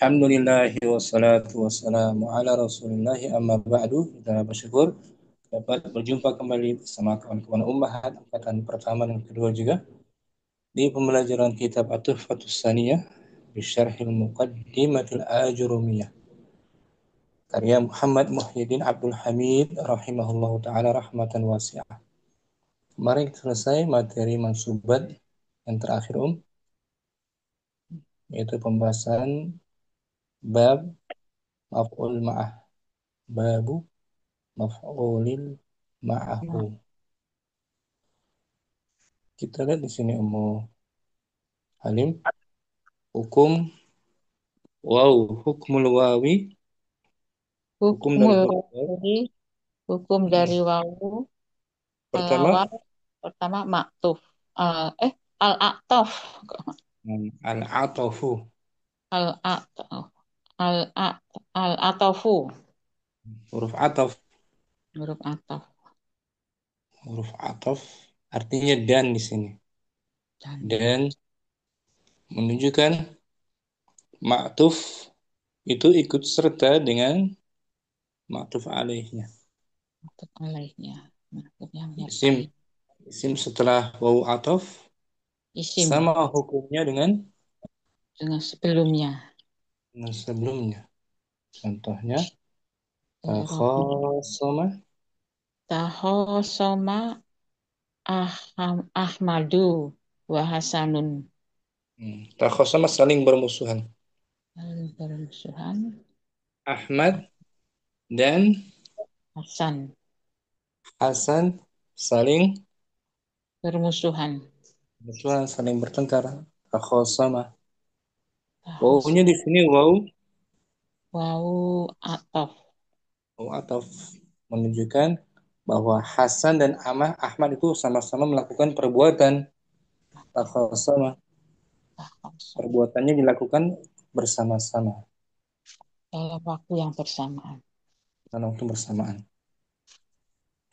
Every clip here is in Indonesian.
Alhamdulillahi wassalatu wassalamu ala rasulillahi amma ba'du. Kita bersyukur dapat berjumpa kembali bersama kawan-kawan Ummahat angkatan pertama dan kedua juga di pembelajaran kitab At-Tuhfatus Saniyah Bisyarhil Muqaddimatil Ajurumiyah karya Muhammad Muhyiddin Abdul Hamid rahimahullahu ta'ala rahmatan wasi'ah. Kemarin kita selesai materi mansubat yang terakhir yaitu pembahasan bab maf'ul ma'ah, babu maf'ulil ma'ahu. Ya, Kita lihat di sini Ummu Halim, hukum waw, hukmul wawi, hukum dari hukumul huruf waw. wawi, hukum dari wawu, Pertama, waw pertama maktuf, al-a'taf, al-atafu, al-a'taf, al-atafu, huruf ataf, huruf ataf huruf ataf artinya dan di sini. dan Dan menunjukkan ma'tuf itu ikut serta dengan ma'tuf alaihnya. maktuf alaihnya, maktuf yang Isim nyertai, isim setelah waw ataf isim sama hukumnya dengan sebelumnya, dengan sebelumnya. Contohnya Robnya, takhasama. tahosoma Ahmadu wa Hasanun, Takhasama saling bermusuhan. lalu bermusuhan, Ahmad dan Hasan, Hasan saling bermusuhan, bermusuhan, saling bertengkar. Takhasama. Wawunya tahosoma, di sini waw, wawu ataf, waw ataf menunjukkan bahwa Hasan dan Ahmad itu sama-sama melakukan perbuatan. Takhasama. tahosoma. Perbuatannya dilakukan bersama-sama Dalam waktu yang bersamaan. dalam waktu bersamaan.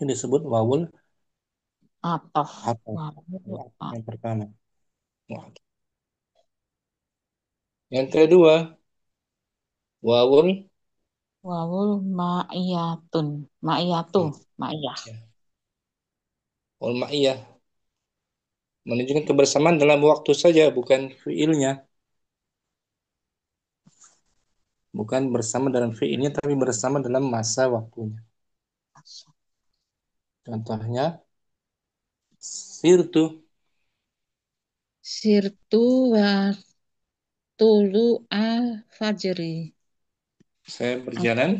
Ini disebut wawul Ataf. ataf. Wawu, Waw ataf yang pertama. Waw ataf. Yang kedua, wawul wawul ma'iyatun. Ma'iyatu. Ma'iyah. ya, wawul ma'iyah menunjukkan kebersamaan dalam waktu saja, bukan fiilnya. Bukan bersama dalam fiilnya, tapi bersama dalam masa waktunya. Contohnya, sirtu. Sirtu wa tulu al fajri. Saya Aku berjalan.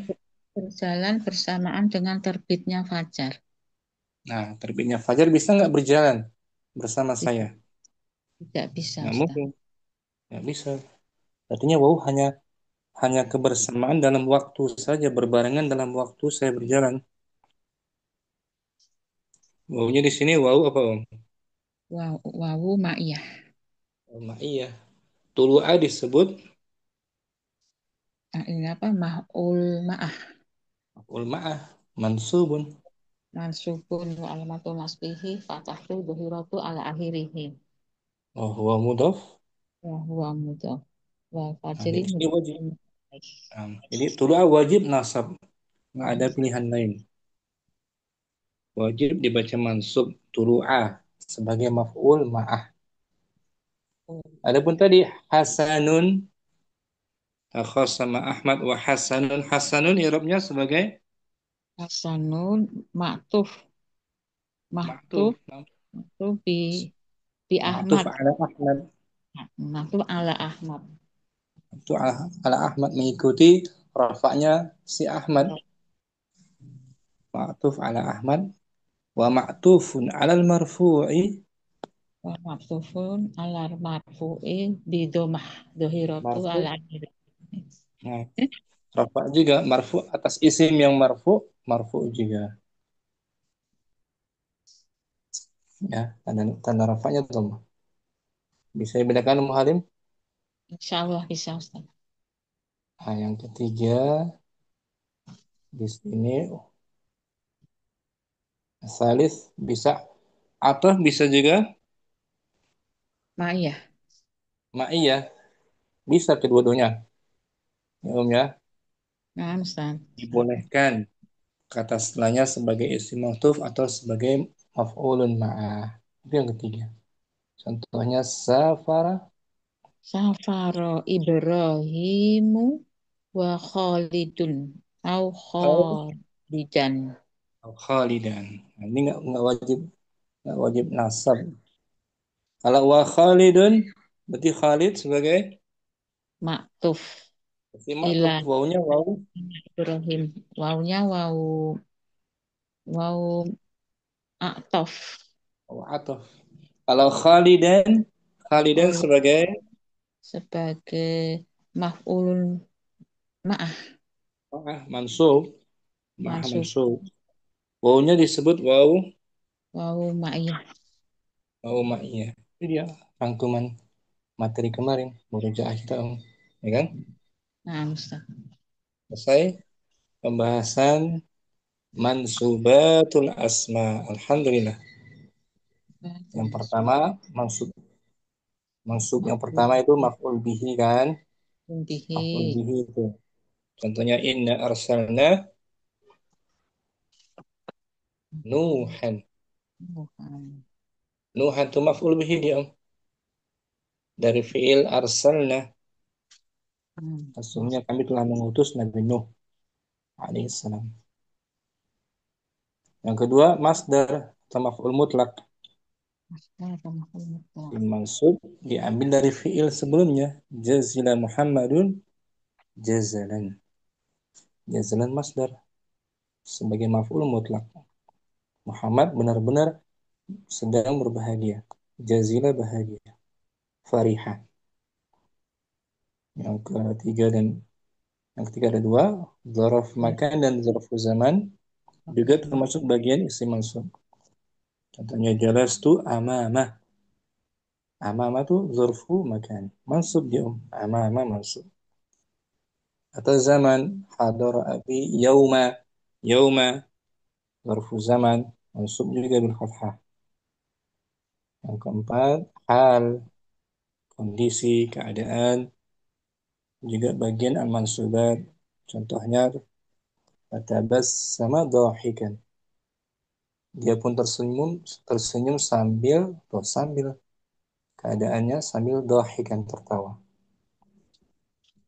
berjalan bersamaan dengan terbitnya fajar. Nah, terbitnya fajar bisa nggak berjalan bersama saya? Tidak, tidak bisa, Nggak Ustaz. mungkin. Nggak bisa. Artinya, wow, hanya kebersamaan dalam waktu saja, berbarengan dalam waktu saya berjalan. Wawunya di sini wow apa om? Wawu ma'iyah. Oh, iya. Tulu'a disebut Nah, ini apa? Mah'ul ma'ah. ul ma'ah mansubun. Mansubun wa alamatul nasbihi fatahtu dhuhiratu ala akhirihi. Oh, huwa mudhaf. Wa huwa mudhaf. Wal Nah, fajri jadi ini wajib. mudhafun. Jadi tulu'a wajib nasab. Nggak ada pilihan lain. Wajib dibaca mansub tulu'a sebagai maf'ul ma'ah. Adapun tadi Hasanun sama Ahmad wa Hasanun. Hasanun i'rabnya sebagai Hasanun ma'tuf ma'tuf. mahtuf mahtuf bi Ma'tuf Ahmad. ala Ahmad. Mahtuf ala Ahmad. Itu ala Ahmad mengikuti rafa'nya si Ahmad. Ma'tuf ala Ahmad wa ma'tufun alal marfu'i. Wa maktufun ala marfu'i bi domah dohiratu ala Marfu'. akhiri. Nah, rafa' juga marfu' atas isim yang marfu' juga. Ya, tanda rafa'nya tuh. Bisa dibedakan Muhalim? Insya Allah bisa Ustaz. Nah, yang ketiga di sini salis bisa atau bisa juga Ma'iyah. ma'iyah, bisa kedua-duanya. Ya, Om ya, Nah, Ustaz. dibolehkan kata setelahnya sebagai isim maktuf atau sebagai maf'ulun ma'ah. Itu yang ketiga. Contohnya safara Safaro Ibrahimu wa Khalidun au au Khalidan. khalidan. Nah, ini nggak wajib nasab. Kalau wa khalidun berarti Khalid sebagai Maktuf isim maktuf. ila Wawunya wawu Ibrahim. Wawunya wau atof. wawu ataf. Kalau Khalidan Khalid sebagai sebagai maf'ulun ma'ah mansub, ma'ah masuk mansub. Wawunya disebut wawu wau ma'iyah. wawu ma'iyah. Itu dia rangkuman materi kemarin murojaah kita Om. Ya kan? Nah, Ustaz. Selesai pembahasan mansubatul asma. Alhamdulillah. Yang pertama maksud maksud yang Maf'ul pertama itu maf'ul bihi kan? Maf'ul bihi. bihi itu. Contohnya inna arsalna Nuhan. Bukan. Nuhan itu maf'ul bihi dia Om. Dari fiil arsalna. Sesungguhnya kami telah mengutus Nabi Nuh alaihissalam. Yang kedua masdar atau maf'ul mutlak. Masdar atau maf'ul mutlaq. Dimaksud diambil dari fiil sebelumnya. Jazila Muhammadun jazalan. Jazalan masdar sebagai maf'ul mutlak. Muhammad benar-benar sedang berbahagia. Jazila bahagia. Farihah. Yang ketiga dan yang ketiga ada dua. Zaraf Ya, makan dan zaraf zaman juga makan. termasuk bagian isim mansub. Contohnya jelas tu amamah. Amamah tu zarfu makan. Mansub dia amamah mansub. Atau zaman hadar abi yauma yauma zarfu zaman mansub juga bil fathah. Yang keempat hal kondisi keadaan juga bagian al-mansubat. Contohnya fatabas sama dhahikan. Dia pun tersenyum tersenyum sambil keadaannya sambil dhahikan tertawa.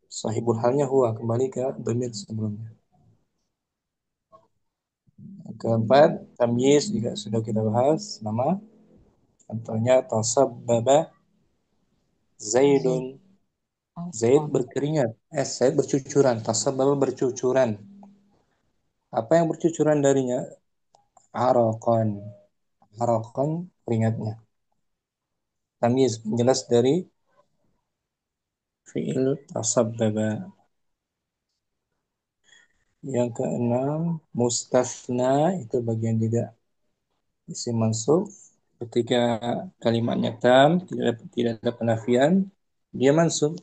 Sahibul halnya huwa kembali ke dhamir sebelumnya. Yang keempat, tamyiz juga sudah kita bahas nama. Contohnya tasabbaba Zaid Zaidun. Zaid Alqam. berkeringat. Zaid bercucuran. Tasabbaba bercucuran. Apa yang bercucuran darinya? Araqan. Araqan keringatnya. Tamyiz penjelas dari fiil tasabbaba. Yang keenam, mustasna itu bagian juga isim mansub. Ketika kalimatnya tam, tidak ada penafian, dia mansub.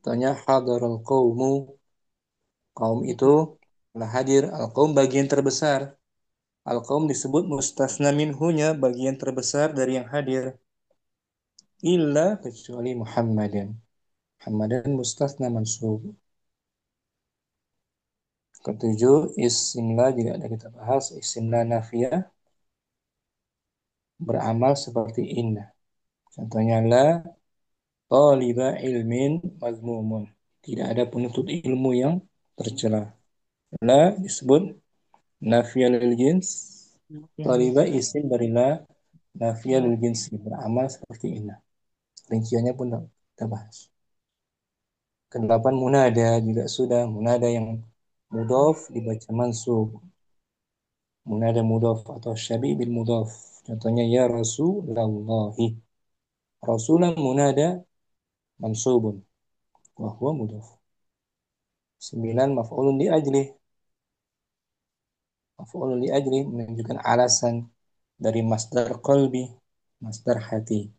Contohnya hadarul qaumu. Kaum itu telah hadir. Al-qaum bagian terbesar. Al-qaum disebut mustasna minhunya bagian terbesar dari yang hadir. Illa kecuali Muhammadan. Muhammadan mustasna mansub. Ketujuh, isim la juga ada kita bahas. Isim la nafiyah beramal seperti inna. Contohnya la taliba ilmin mazmumun. Tidak ada penuntut ilmu yang tercela. La disebut nafiyah lil jins. Ya, Taliba isim dari la nafiyah lil jins beramal seperti inna. Rinciannya pun kita bahas. Kedelapan munada juga sudah. Munada yang mudhof dibaca mansub. Munada mudhof atau syabi' bil mudhof. Contohnya ya Rasulullahi. Rasulah munada mansubun. Wa huwa mudhof. 9 maf'ulun li ajli. Maf'ulun li ajli menunjukkan alasan dari masdar qalbi, masdar hati.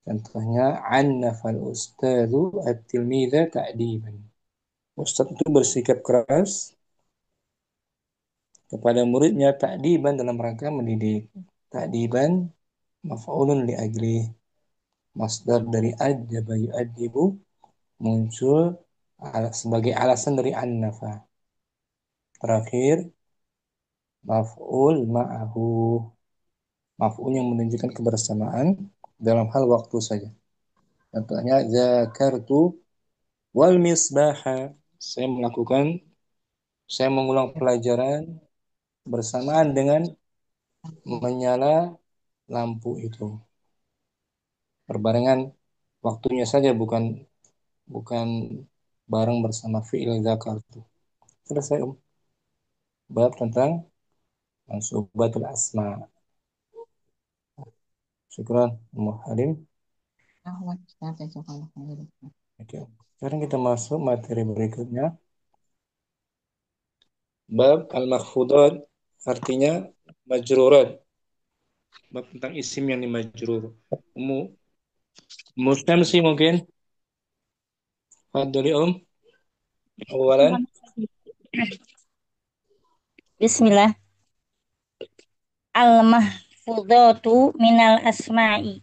Contohnya annafal ustadzu at-tilmidha ta'diban. Ustaz itu bersikap keras kepada muridnya ta'diban dalam rangka mendidik. Ta'diban maf'ulun li ajli. Masdar dari adaba yu'addibu muncul sebagai alasan dari an-nafa. Terakhir, maf'ul ma'ahu. Maf'ul yang menunjukkan kebersamaan dalam hal waktu saja. Contohnya, zakartu wal misbaha. Saya melakukan, saya mengulang pelajaran bersamaan dengan menyala lampu itu. Berbarengan waktunya saja, bukan bukan bareng bersama fi'il zakartu. Selesai, bab tentang mansubatul asma. Syukran, Halim. Ahwan, Ustaz, jazakallah khairan. Oke. Sekarang kita masuk materi berikutnya. Bab al-makhfudat, artinya majrurat. Bab tentang isim yang dimajrur. Mustamsi mungkin. Fadli awalan. Bismillah. Al-mahfudatu minal asma'i.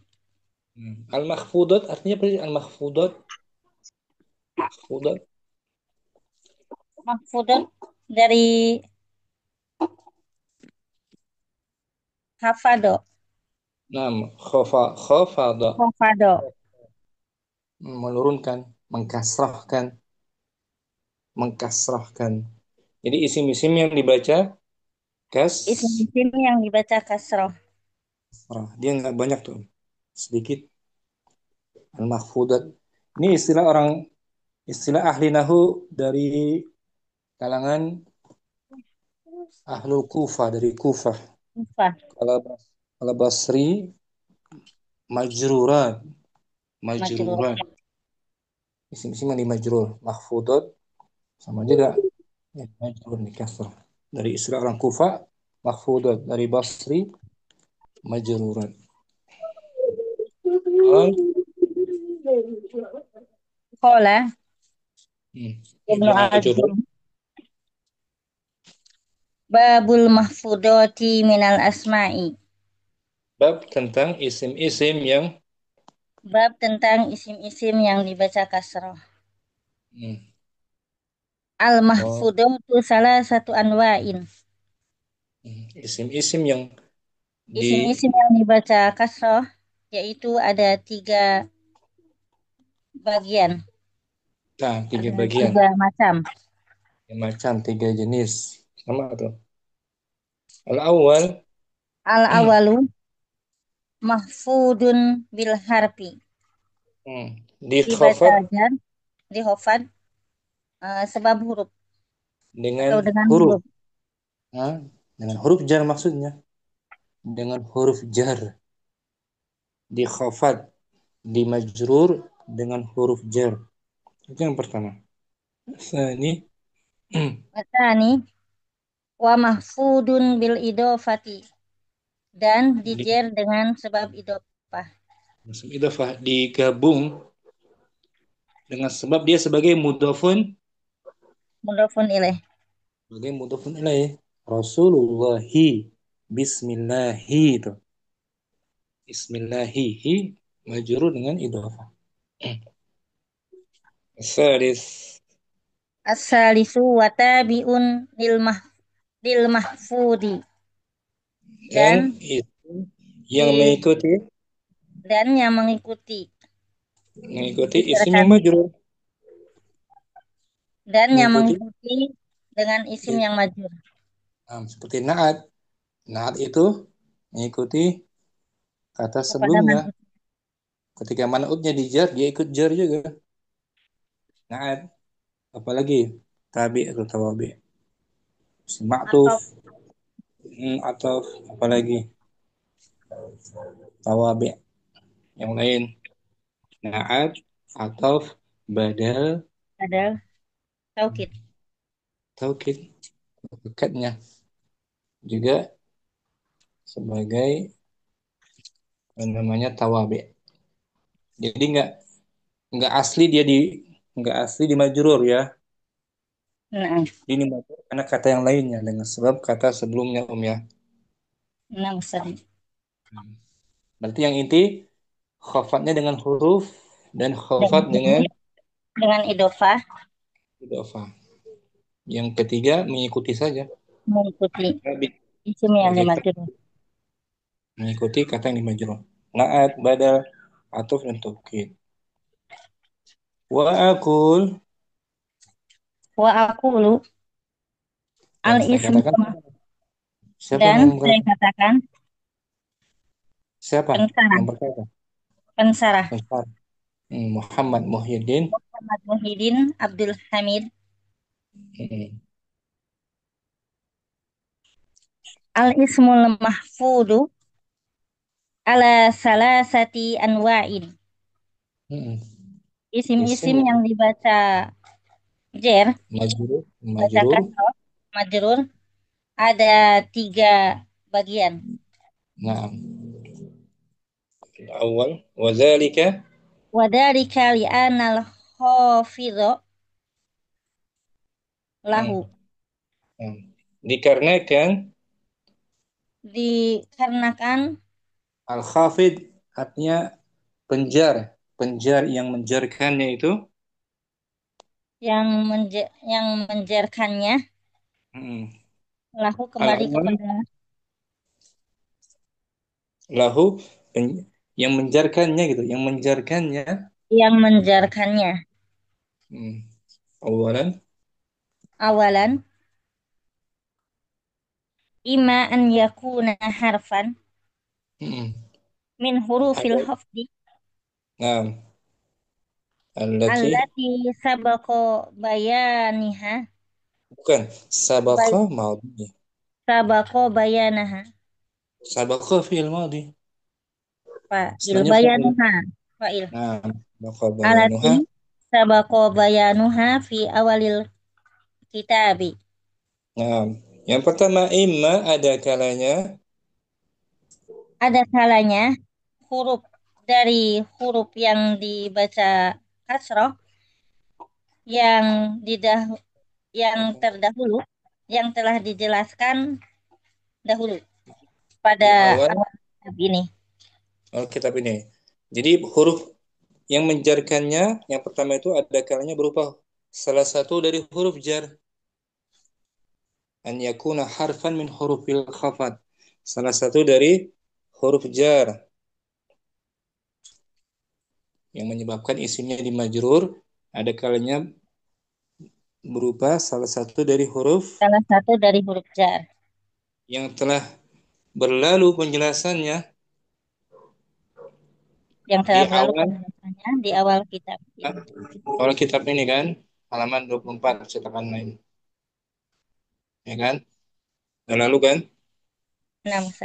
Al-makhfudat artinya apa sih? Al-makhfudat. Makhfudat. Mahfudat dari hafado. Nam, khafada. Hafado. Menurunkan, mengkasrahkan, mengkasrahkan. Jadi isim-isim yang dibaca kasrah. Isim-isim yang dibaca kasroh. Dia nggak banyak tuh, sedikit. Al-makhfudat. Ini istilah ahli nahu dari kalangan ahlul Kufah, dari Kufah. Kufah. Kalau kalau Basri majrurat, Majrur. majrurat. Isim-isim yang dimajrur, mahfudat sama juga ya, majrur di kasrah. Dari istilah orang Kufah mahfudat, dari Basri majrurat. Oh, Kola. Ibnu Ibnu Ajurun. Azim. Babul mahfudati minal asma'i. Bab tentang isim-isim yang Bab tentang isim-isim yang dibaca kasroh. hmm, oh, Al-mahfudatu salah satu anwa'in. isim-isim yang di Isim-isim yang dibaca kasroh yaitu ada tiga bagian, tiga ada bagian, tiga macam. macam tiga jenis. Sama tuh. Al-awwal Al-awalu mahfudun bil harfi, di dibaca khafat jar, di hofad sebab huruf dengan atau dengan huruf. huruf. Hah? Dengan huruf jar maksudnya. Dengan huruf jar. Di khafat, di majrur dengan huruf jar. Itu yang pertama. Ini Matani wa mahfudun bil idofati, dan di dijer dengan sebab idofah. idafah digabung dengan sebab dia sebagai mudhafun, Mudhofun ilaih. sebagai mudhafun ilaih. Rasulullahi bismillahi itu. Bismillahi majrur dengan idafah. Salis As-salisu wa tabi'un lil mahfudi, dan dan itu yang di mengikuti dan yang isim yang disertai majrur, dan yang mengikuti mengikuti dengan isim yang majrur seperti naat. Naat itu mengikuti kata kepada sebelumnya. man'ut. Ketika man'utnya dijar, dia ikut jar juga. Naat, apalagi tabi atau tawabi. Ma'tuf, Atau atau apalagi tawabi yang lain. Naat, atau badal, adalah taukid. taukid, dekatnya juga sebagai namanya tawabi. Jadi nggak asli dia nggak asli di majrur ya. Nah, Ini majrur karena kata yang lainnya dengan sebab kata sebelumnya ya. nah Ustaz. Berarti yang inti khafatnya dengan huruf dan Dan khafat dengan ini dengan idofah idhofah. Yang ketiga mengikuti saja. mengikuti Lebih isim yang lebih ke dimajrur. mengikuti kata yang dimajrur. Naat, badal, atuf dan taukid. Wa akul Wa aqulu yang al saya ismu katakan siapa dan yang saya berkata? katakan Siapa pensarah, yang berkata? pensarah Ustaz. Muhammad Muhyiddin. Muhammad Muhyiddin Abdul Hamid. Hmm. Al ismul mahfudu ala salasati anwa'in. Hmm. Isim Isim-isim yang yang dibaca jer, majrur, baca majrur. kasroh, majrur, ada tiga bagian. Nah, awal wadzalika. Wadarika li'anal khafidho Hmm. lahu. Hmm. Dikarenakan Dikarenakan al-khafid artinya penjar, penjar yang menjarkannya itu yang menjerkannya hmm, lahu kembali al-awwal kepada lahu yang menjarkannya gitu, yang menjarkannya yang menjerkannya. hmm, awalan Awalan, ima an yakuna harfan hmm, min hurufil ada hafdi nah allati allati sabaqo bayaniha bukan bay, sabaqa madhi sabaqo bayanaha sabaqa fi'il madhi fa'il istilahnya fa'il bayanuha fa'il nah sabaqa alati bayanuha sabaqo bayanuha fi awalil kitabi. nah yang pertama imma ada kalanya Ada kalanya huruf dari huruf yang dibaca kasroh yang didah yang terdahulu yang telah dijelaskan dahulu pada di awal awal kitab ini. Alkitab ini jadi huruf yang menjarkannya yang pertama itu ada kalanya berupa salah satu dari huruf jar an yakuna harfan min hurufil khafat salah satu dari huruf jar yang menyebabkan isimnya di majrur ada kalanya berupa salah satu dari huruf Salah satu dari huruf jar yang telah berlalu penjelasannya yang di telah berlalu awal penjelasannya di awal kitab ini. awal kitab ini kan halaman 24 cetakan lain ya kan udah lalu kan Nah, Mas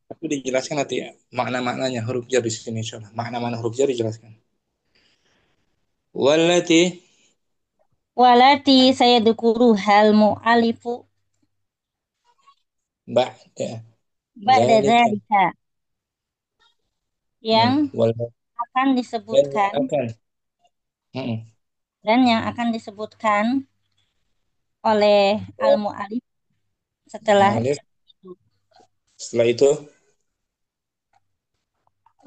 tapi dijelaskan nanti ya, makna-maknanya huruf jar di sini insyaallah makna-makna huruf jar dijelaskan wallati walati saya dukuru hal mu'alifu ba'da ba'da zalika dzalika yang wal akan dan disebutkan akan mm, dan yang akan disebutkan oleh al-mu'alif setelah mu'alif itu. setelah itu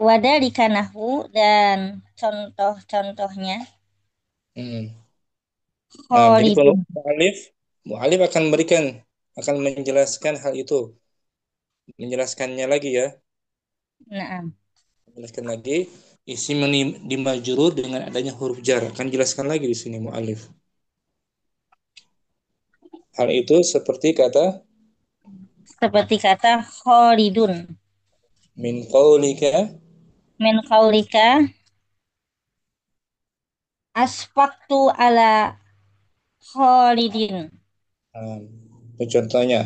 Wadalika nahwu dan contoh-contohnya mm. Nah, jadi Khalidun. mu'alif akan memberikan akan menjelaskan hal itu menjelaskannya lagi ya Nah, menjelaskan lagi isim yang dimajrur dengan adanya huruf jar akan jelaskan lagi di sini mu'alif hal itu seperti kata seperti kata Khalidun min qaulika min qaulika asfaqtu ala Khalidin. nah, itu contohnya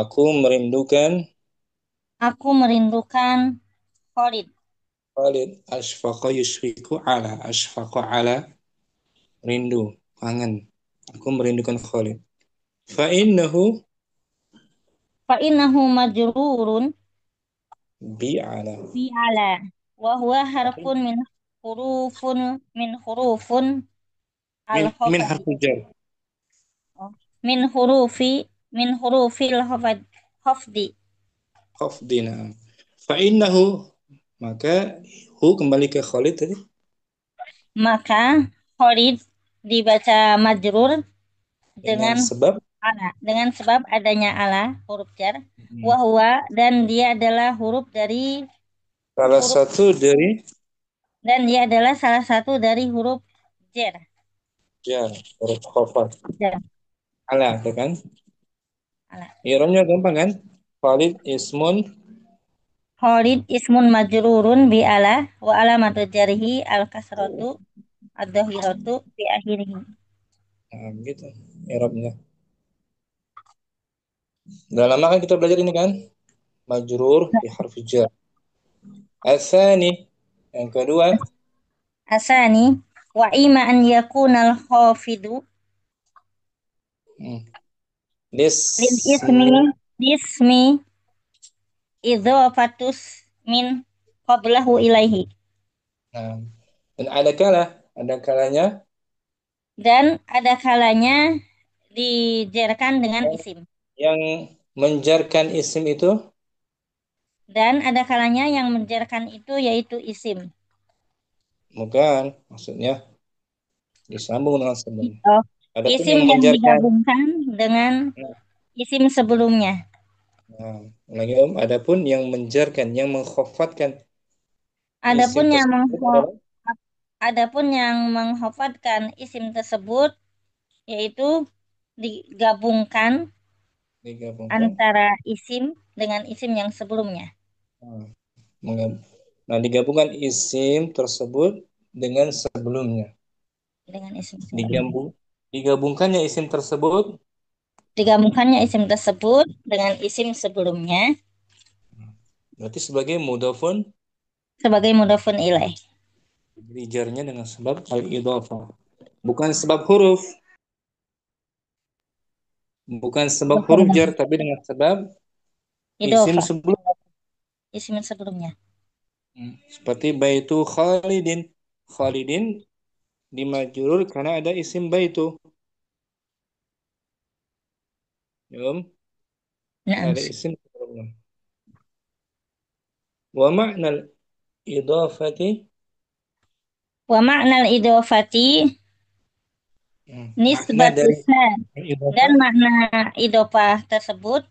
aku merindukan Aku merindukan Khalid. Khalid asfaqa yusfiku ala asfaqa ala rindu kangen aku merindukan Khalid fa innahu Fa innahu majrurun bi ala bi ala wa huwa harfun min hurufun min al-khafadi. harfu jar Oh, min hurufi min hurufil khafdi. khafdina fa innahu maka hu kembali ke Khalid tadi Maka Khalid dibaca majrur dengan dengan sebab ala, dengan sebab adanya ala huruf jar, hmm, wahwa dan dia adalah huruf dari salah huruf satu dari dan dia adalah salah satu dari huruf jar. jar, huruf khafat. Jar. Ala, itu kan? Ala. Iromnya gampang kan? Khalid ismun Khalid ismun majrurun bi ala wa alamatu jarhi al kasratu ad-dhahiratu bi akhirih. nah, gitu. Irobnya. Udah lama kan kita belajar ini kan? Majrur bi harfi jar. Asani, yang kedua, Asani wa ima an yakunal khafidu hmm, lil ismi lismi. dismi idhofatus min qablahu ilaihi. Nah, dan ada kalanya Dan ada kalanya dijerkan dengan yang, isim. yang menjarkan isim itu Dan ada kalanya yang menjerkan itu yaitu isim. bukan, maksudnya disambung dengan sebelum. Oh, Adapun isim yang yang menjarkan, digabungkan dengan isim sebelumnya. nah, lagi adapun yang menjarkan, yang mengkhafatkan isim Adapun yang tersebut adalah adapun yang menghafadkan isim tersebut yaitu digabungkan digabungkan. antara isim dengan isim yang sebelumnya. Nah, nah, digabungkan isim tersebut dengan sebelumnya. Dengan isim sebelumnya. Digabung, digabungkannya isim tersebut Digabungkannya isim tersebut dengan isim sebelumnya berarti sebagai mudhafun sebagai mudhofun ilaih. dijarnya dengan sebab al-idhafah. Bukan sebab huruf, bukan sebab huruf jar, tapi dengan sebab isim Idhofah, sebelum. isim sebelumnya. Seperti baitu Khalidin. Khalidin dimajrur karena ada isim baitu. Ya, Om? Karena Nah, ada isim sebelumnya. Wa ma'nal idhafati wa ma'nal idhofati makna dari nisbatusan dan idhafah makna idhofah tersebut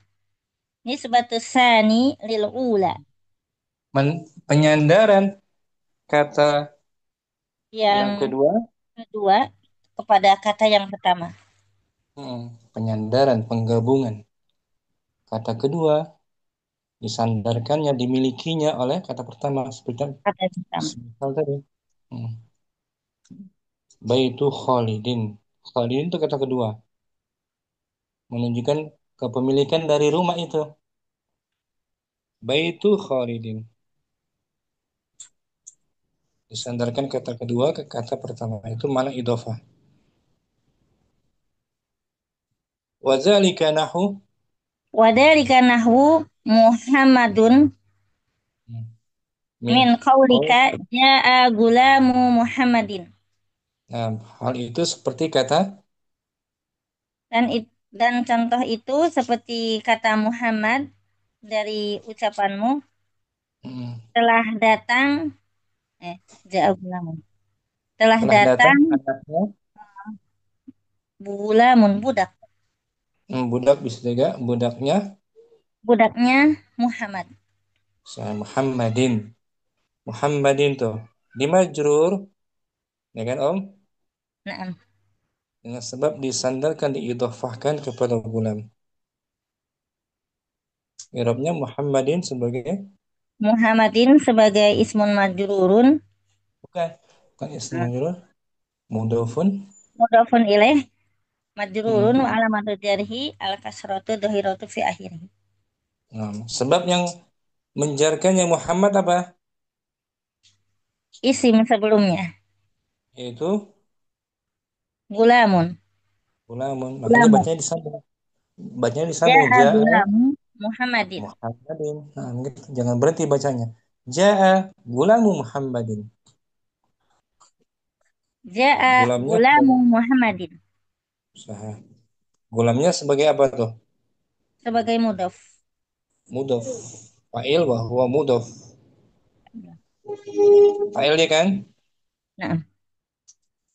nisbatussani lil ula penyandaran kata yang yang kedua, kedua kepada kata yang pertama. penyandaran penggabungan kata kedua disandarkannya dimilikinya oleh kata pertama seperti Kata yang pertama. misal tadi. Hmm. Baitu Khalidin. Khalidin itu kata kedua menunjukkan kepemilikan dari rumah itu. Baitu Khalidin disandarkan kata kedua ke kata pertama itu mana idhofah. Wadzalika nahu Wadhalika nahwu Muhammadun min min qaul. qaulika jaa gulamu Muhammadin. Nah, hal itu seperti kata Dan contoh itu seperti kata Muhammad dari ucapanmu hmm, telah datang jaa gulamu. Telah telah datang datang anaknya. gulamun budak. Budak bisa juga budaknya Budaknya Muhammad. saya Muhammadin. Muhammadin tuh dimajrur ya kan Om Nah, dengan sebab disandarkan diidhafahkan kepada gulam. I'rabnya Muhammadin sebagai Muhammadin sebagai ismun majrurun bukan bukan ism majrur mudhafun. mudhafun ilaih majrurun wa Hmm. alamatu jarhi al kasratu dhahiratu fi akhirih. Nah, sebab yang menjarkannya Muhammad apa? Isim sebelumnya Yaitu gulamun. gulamun. Makanya Gulamun. bacanya disambung Jaa jaa gulamu Muhammadin. Muhammadin. Nah, gitu. Jangan berhenti bacanya. Jaa gulamu Muhammadin. Jaa Gulamnya gulamu Muhammadin usaha. Gulamnya sebagai apa tuh? sebagai mudhaf. Mudhaf. Fa'il wa huwa mudhaf. Fa'ilnya kan? Nah,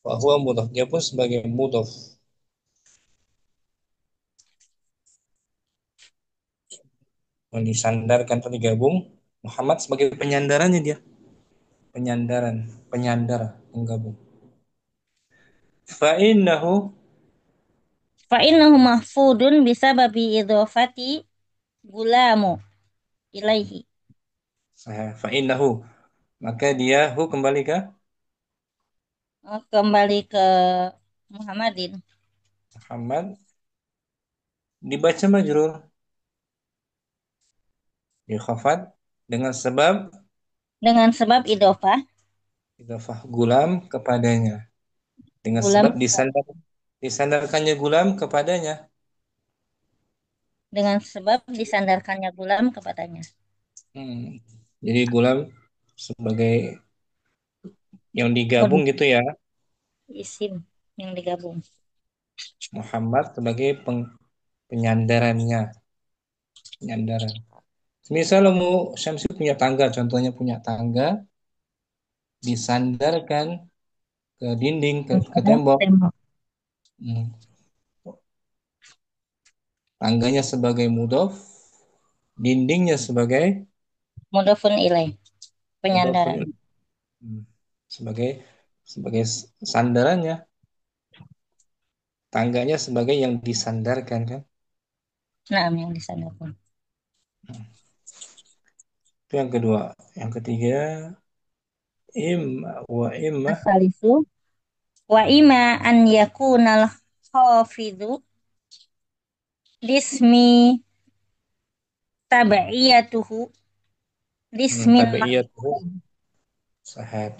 Bahwa mudhaf, dia pun sebagai mudhaf yang disandarkan atau digabung. Muhammad sebagai penyandarannya dia, penyandaran, penyandar, penggabung. Fa'innahu, Fa innahu mahfudun bisa babi idhofati gulamu ilaihi. fa'innahu, maka dia kembali ke Kembali ke Muhammadin Muhammad, dibaca majrur, dikhafat dengan sebab dengan sebab idhofah idhofah gulam kepadanya, dengan gulam sebab disandarkannya gulam kepadanya. dengan sebab disandarkannya gulam kepadanya. Hmm. Jadi gulam sebagai yang digabung Huruf gitu ya. isim yang digabung. Muhammad sebagai penyandarannya, penyandaran. Misal mau Syamsi punya tangga, contohnya punya tangga, disandarkan ke dinding, ke tembok. Tembok. Hmm. Tangganya sebagai mudhof, dindingnya sebagai Mudhofun ilaih, mudhofun penyandaran. ilaih. Hmm. sebagai sebagai sandarannya, tangganya sebagai yang disandarkan kan. Nah, yang disandarkan. Itu yang kedua. Yang ketiga, imma Asalisu wa ima an yakunal khafidu lismi tabi'iyatuhu lismin tabi'iyatuhu maf'ul.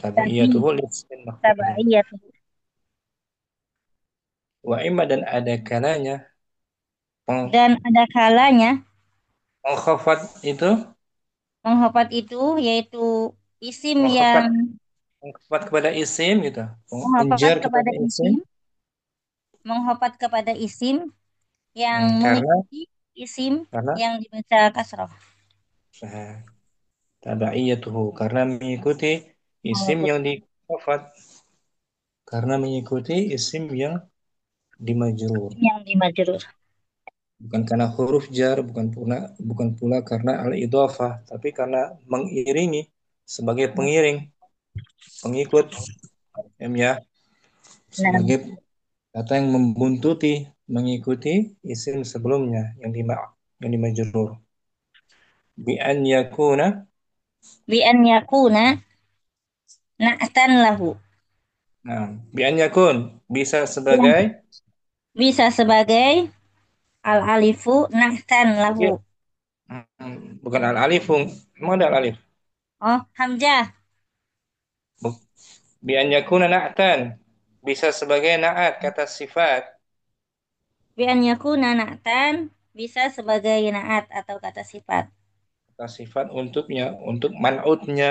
tabi'iyatuhu lismin maf'ulin. Tabi'iyatuhu. Wa imma, dan ada kalanya peng- Dan ada kalanya pengkhafat itu, menghafat itu yaitu isim pengkhafat yang pengkhafat kepada isim gitu, menghafat penjar kepada kepada isim. isim, menghafat kepada isim yang Karena mengikuti isim karena yang dibaca kasroh. tabi'iyatuhu, karena mengikuti isim Mengikuti yang dikhafat, karena mengikuti isim yang dimajrur, isim yang dimajrur. bukan karena huruf jar, bukan pula karena al-idhafah, tapi karena mengiringi, sebagai pengiring, pengikut, ya, Nah, sebagai kata yang membuntuti, mengikuti isim sebelumnya yang dimajrur. Bi an yakuna, bi an yakuna na'tan lahu. nah, bi an yakun bisa Ya, sebagai, bisa sebagai al alifu na'tan lahu. sebagai bukan al alifung, emang ada al alif. Oh, hamzah. Bi an yakuna na'tan, bisa sebagai na'at, kata sifat, Bi an yakuna na'tan bisa sebagai na'at atau kata sifat. kata sifat untuknya, untuk man'utnya.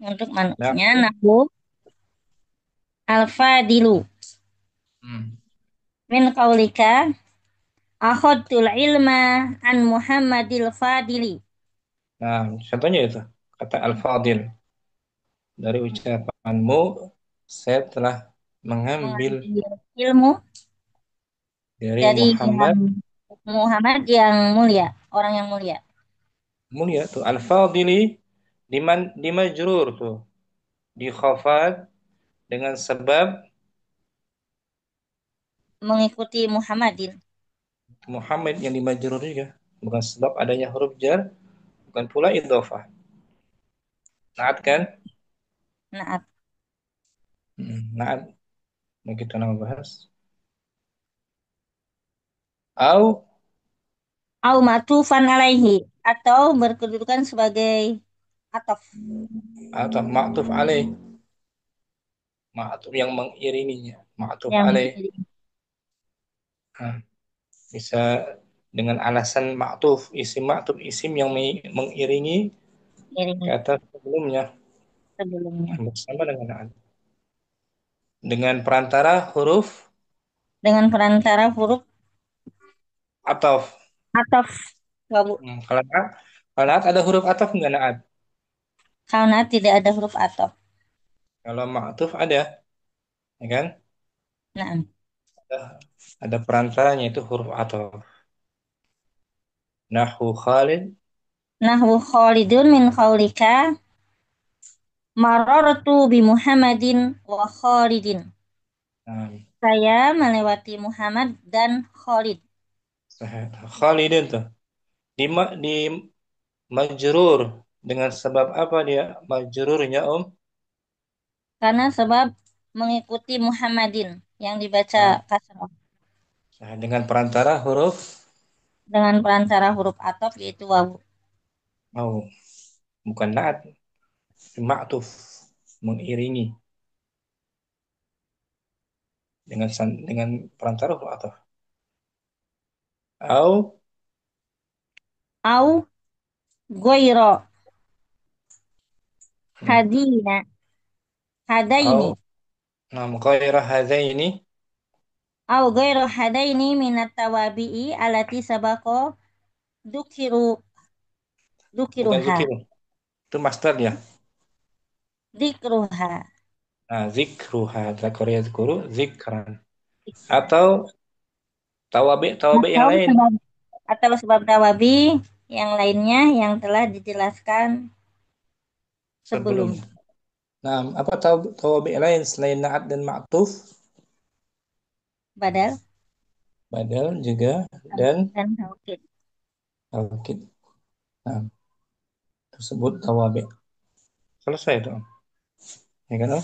Untuk Nah, manutnya nahu al-fadilu hmm. min qaulika akhadtul ilma an Muhammadil Fadili. Nah, contohnya itu kata al-fadil, dari ucapanmu saya telah mengambil Mengambil ilmu dari dari Muhammad. yang Muhammad yang mulia, orang yang mulia. Mulia tuh al-fadili, dimajrur tuh, dikhafat dengan sebab Mengikuti Muhammadin. Muhammad yang dimajrur juga, bukan sebab adanya huruf jar, bukan pula idhofah. Naat kan? Naat. Naat yang kita nama bahas. Au, Au matufan alaihi atau berkedudukan sebagai atof atau ma'tuf alaih, ma'tuf yang mengiringinya, ma'tuf yang alaih. Nah, bisa dengan alasan ma'tuf isim yang mengiringi mengiringi kata sebelumnya sebelumnya yang bersama dengan naat. Dengan perantara huruf dengan perantara huruf ataf. atof wabu Kalau naat ada huruf ataf enggak naat? karena tidak ada huruf ataf. Kalau ma'tuf ada, ya kan? Nah, Ada, ada perantaranya itu huruf ataf. Nahu Khalid. nahwu Khalidun min qaulika marartu bi Muhammadin wa Khalidin. Nah, Saya melewati Muhammad dan Khalid. Khalidin tuh. Di majrur dengan sebab apa dia majrurnya Om? Karena sebab mengikuti Muhammadin yang dibaca Nah, kasroh dengan perantara huruf dengan perantara huruf ataf yaitu wawu. mau, bukan naat, ma'tuf, mengiringi dengan perantara huruf ataf. Au Au goiro hmm, hadina au hadaini nam ghaira hadaini au goiro hadaini minat tawabi'i alati sabako dukiru bukan dukiruha zikir. Itu master ya. dikruha Nah, zikruha, zakariya zikru, zikran. Atau tawabi yang atau lain. sebab atau sebab tawabi yang lainnya yang telah dijelaskan Sebelum. sebelum. Nah, apa tawabi lain selain naat dan ma'tuf? Badal Badal juga dan dan taukid. taukid. Nah, tersebut tawabi. Selesai dong. Ya kan, Om?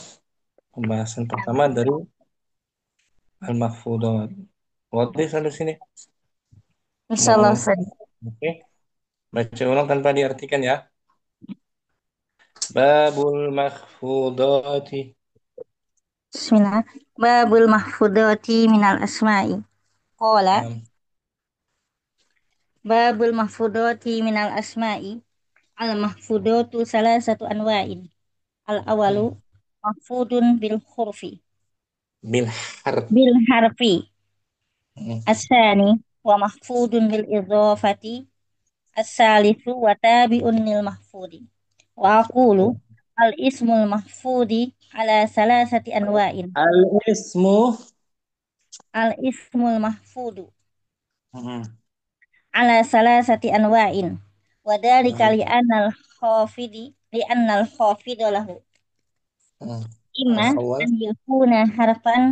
Pembahasan pertama dari al-mahfudat. Wadih sampai sini. Semua Insyaallah orang. Ustaz. Oke. Baca ulang tanpa diartikan ya. Babul mahfudati. Bismillah. Babul mahfudati minal asma'i. Qala Nah, babul mahfudati minal asma'i. Al mahfudatu salah satu anwa'in. Al awalu hmm. mahfudun bil hurfi. Bil harf. Bil harfi. Hmm. Asani wa mahfudun bil idhafati. As-salisu wa tabi'un lil mahfudi. Wa aqulu al ismul mahfudi ala salasati anwa'in. Al-ismu. Al ismul mahfudu Hmm. ala salasati anwa'in. Wa dzalika Hmm. li annal khafida lahu Hmm. imma Al-khawaf. an yakuna harfan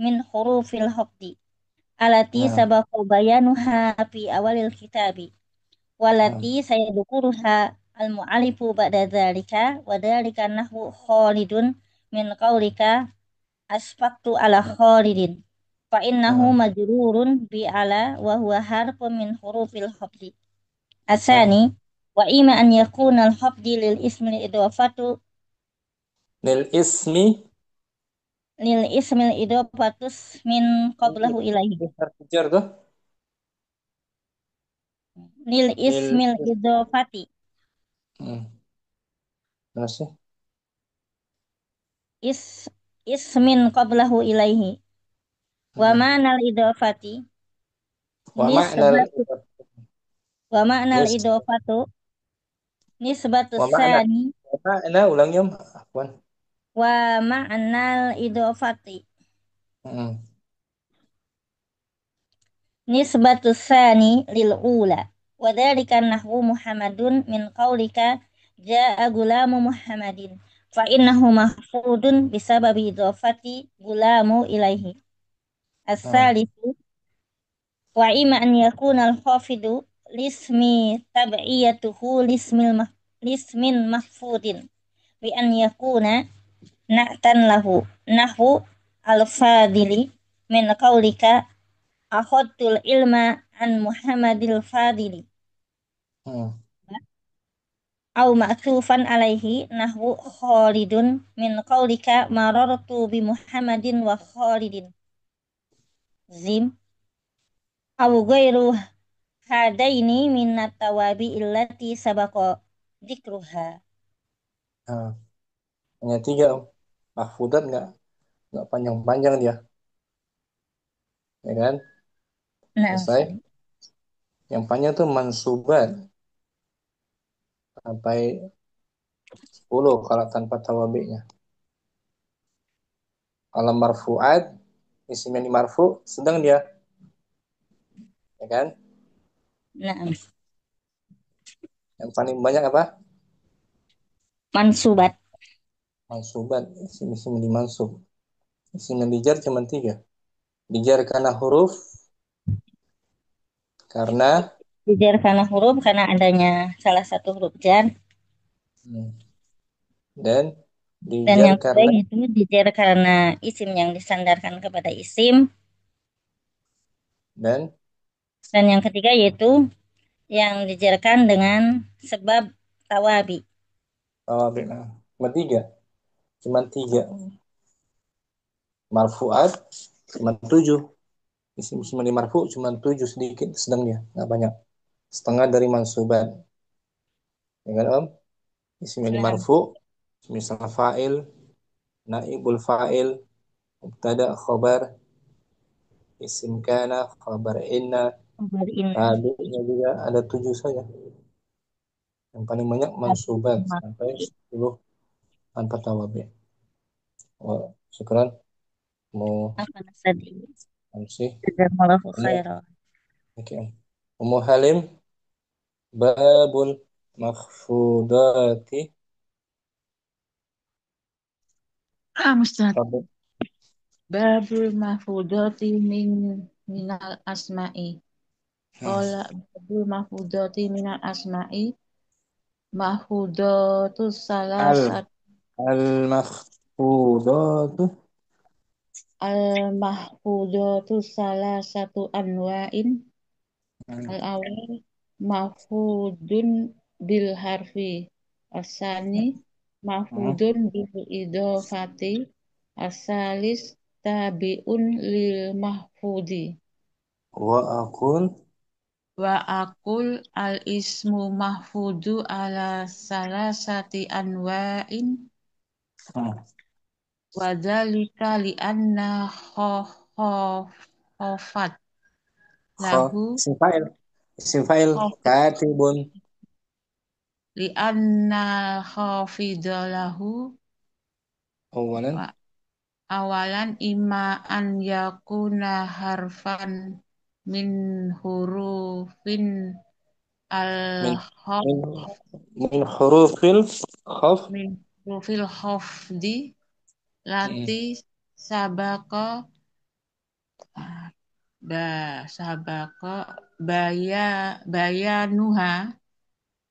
min hurufil hafdi alati Nah, sabaqa bayanuha fi awalil kitabi nah, walati sayadkuruha al mu'alifu ba'da dzalika wa dzalika nahwu khalidun min qaulika asfaqtu ala khalidin fa innahu nah, majrurun bi ala wa huwa harfun min hurufil hafdi. nah. Asani wa ima an yakuna al-hafdi lil ismi idafatu Lil ismi. lil ismil idafatus min qablahu ilaihi. Ini harf jar tuh. Lil Lil ismil idafati hmm. Mana sih? is ismin qablahu ilaihi. Wa Hmm. ma'nal idafati Wa ma'nal nisbatu wa ma'nal nis idafatu nisbatu wa ma'na sani wa ma'na ulangnya afwan. wa ma'nal idafati Hmm. nisbatu sani lil ula wa dzalika nahwu Muhammadun min qaulika jaa gulamu Muhammadin fa innahu mahfudun bisababi idhafati gulamu ilaihi. Nah, As-salisu wa ima an yakuna al-khafidu lismi tab'iyatuhu lismin mahfudin bi an yakuna na'tan lahu nahwu al-fadili min qaulika akhadtul ilma an Muhammadil Fadili hmm. au ma'tufan alaihi nahwu Khalidun min qaulika marartu bi Muhammadin wa Khalidin zim au ghairu hadaini minat tawabi illati sabaqa dzikruha. Nah, hanya tiga Om. Mahfudat nggak panjang-panjang dia, ya kan? Nah, Selesai. Ustaz. Yang panjang tuh mansubat sampai 10 kalau tanpa tawabi'nya. Kalau marfu'at, isim yang dimarfu sedang dia, ya kan? Naam. Yang paling banyak apa? Mansubat. Mansubat, isim-isim yang dimansub. Isim yang dijar cuma 3. Dijar karena huruf, karena Dijar karena huruf karena adanya salah satu huruf jar. hmm, dan Dan dijar yang kedua karena yaitu dijar karena isim yang disandarkan kepada isim. dan Dan yang ketiga yaitu yang dijarkan dengan sebab tawabi. tawabi'. Nah, cuma tiga. Marfu'at cuma 7. Isim-isim yang dimarfu cuma 7, sedikit sedang dia, nggak banyak. Setengah dari mansubat. Ya kan, Om? Isim yang Nah, dimarfu, misal fa'il, naibul fa'il, mubtada, khobar, isim kana, khobar inna, kabar inna. tabi'nya juga ada 7 saja. Yang paling banyak mansubat sampai 10 tanpa tawabi'. Oh, syukran. Mau Apa tadi? sih? Jazakallahu Umu, khairan. oke. Umu Halim, babul makhfudati. Ustaz. Fadl. Babul mahfudati minal asma'i. Qala babul mahfudati minal asma'i. Mahfudatu Al salasat al makhfudatu. al-mahfudatu salasatu anwa'in. Al-awal mahfudun bil harfi. Asani mahfudun bil idofati. Asalis tabi'un lil mahfudi. Wa akul. Wa akul al ismu mahfudu ala salasati anwa'in. Hmm. Wadzalika li'anna khofat Kha, lahu isim fa'il. Isim fa'il khofat katibun. li'anna khafida lahu Awalan. wa awalan ima an yakuna harfan min hurufin al Min khaf min min hurufil khaf. min hurufil khafdi Hmm. lati sabaka ba sabaka bayanuha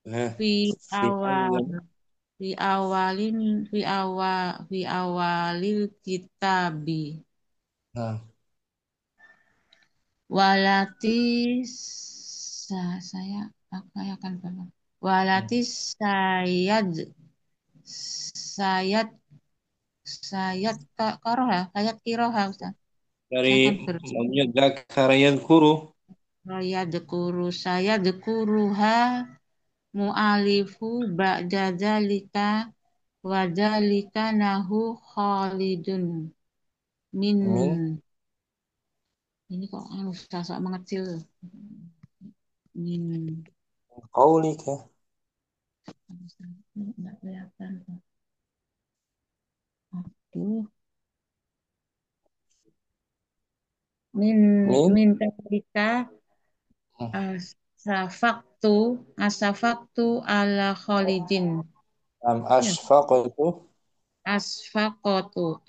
Nah, fi fi awal awal. fi awalin fi awalil kitabi Nah, walati saya apa ya kan Bapak? Walati sayad sayad sayad koroh ya sayad kiroha Ustaz. dari Saya akan ber maunya zakara yadhkuru. saya dekuruha mu'alifu ba'da dzalika wa dzalika nahu Khalidun min Min ini kok anu sok mengecil min qaulika. nggak kelihatan aduh min Min min ketika asafaktu asafaktu ala Khalidin am ya asfaqatu.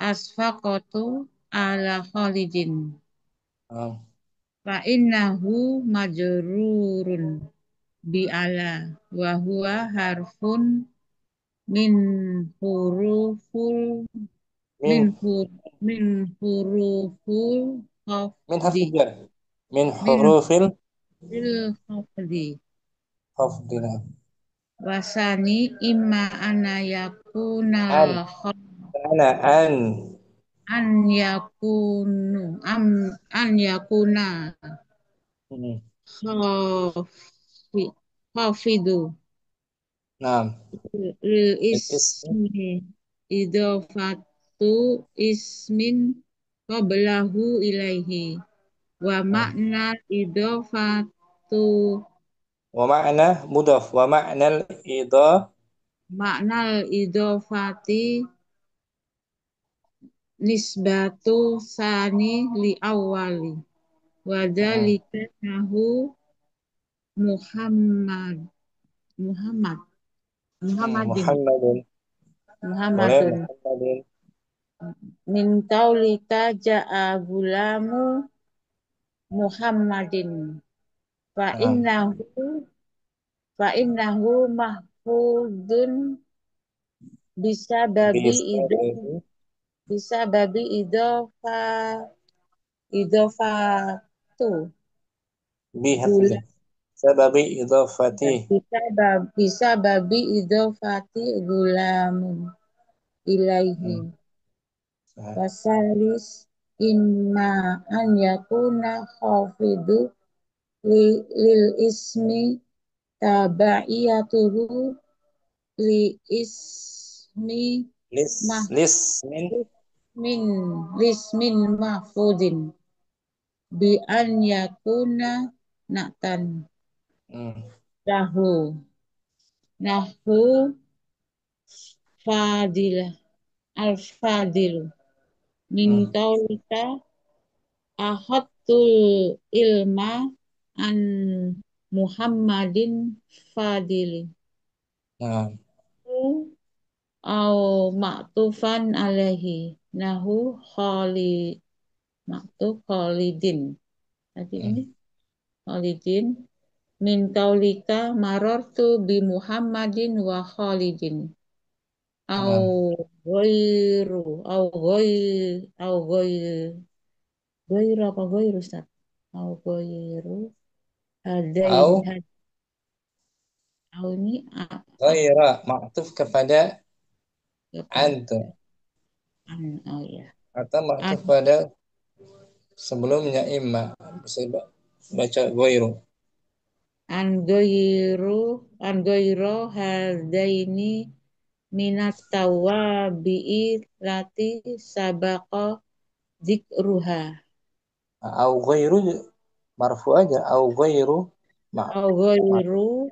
asfakotu ala Khalidin Am fa innahu majrurun bi ala wa huwa harfun min huruful min min hur min huruful min khafdi harfi jar. Min min hurufil hurufil khafdi khafdina. wasani imma ana yakunal An khaf ana an. an yakunu an yakuna Hmm. khafi khafidu Nah, lil ismi ismi idofatu ismin qablahu ilaihi wa nah. makna idofatu Wa ma'na mudaf wa ma'nal idhaf Maknal idofati nisbatu sani li awali. Hmm. Wadhalika nahu Muhammad Muhammad Muhammadin Muhammadun. Boleh Muhammadun Muhammadin. min kaulika ja'a gulamu Muhammadin fa Nah, innahu fa innahu mahfudun bisa babi ido Bismillah. bisa babi idofa tu Bihat gula aja. Sababi idhafati. bisa babi idofati gulamun ilaihi Hmm. Sah. wasalis imma an yakuna khafidu lil ismi tabaiyatuhu li ismi Lis min. mahfudin lismin mahfudin bi an yakuna naktan Hmm. lahu nahu fadilah al fadil min Hmm. kaulika ahattul ilma an Muhammadin fadili Nah, au maktufan alaihi nahu khali maktuf khalidin tadi ini hmm. khalidin min kaulika marortu bi Muhammadin wa khalidin Nah. au ghairu au ghairu apa ghairu Ustaz au ghairu hadain Au au ini ghaira. Ma'tuf kepada antu. kepada oh ya Atau an ma'tuf pada sebelumnya imma. Bisa baca ghairu. an ghairu hadaini minat tawabi'i lati sabaqa zikruha Au ghairu marfu aja. Au ghairu au ghairu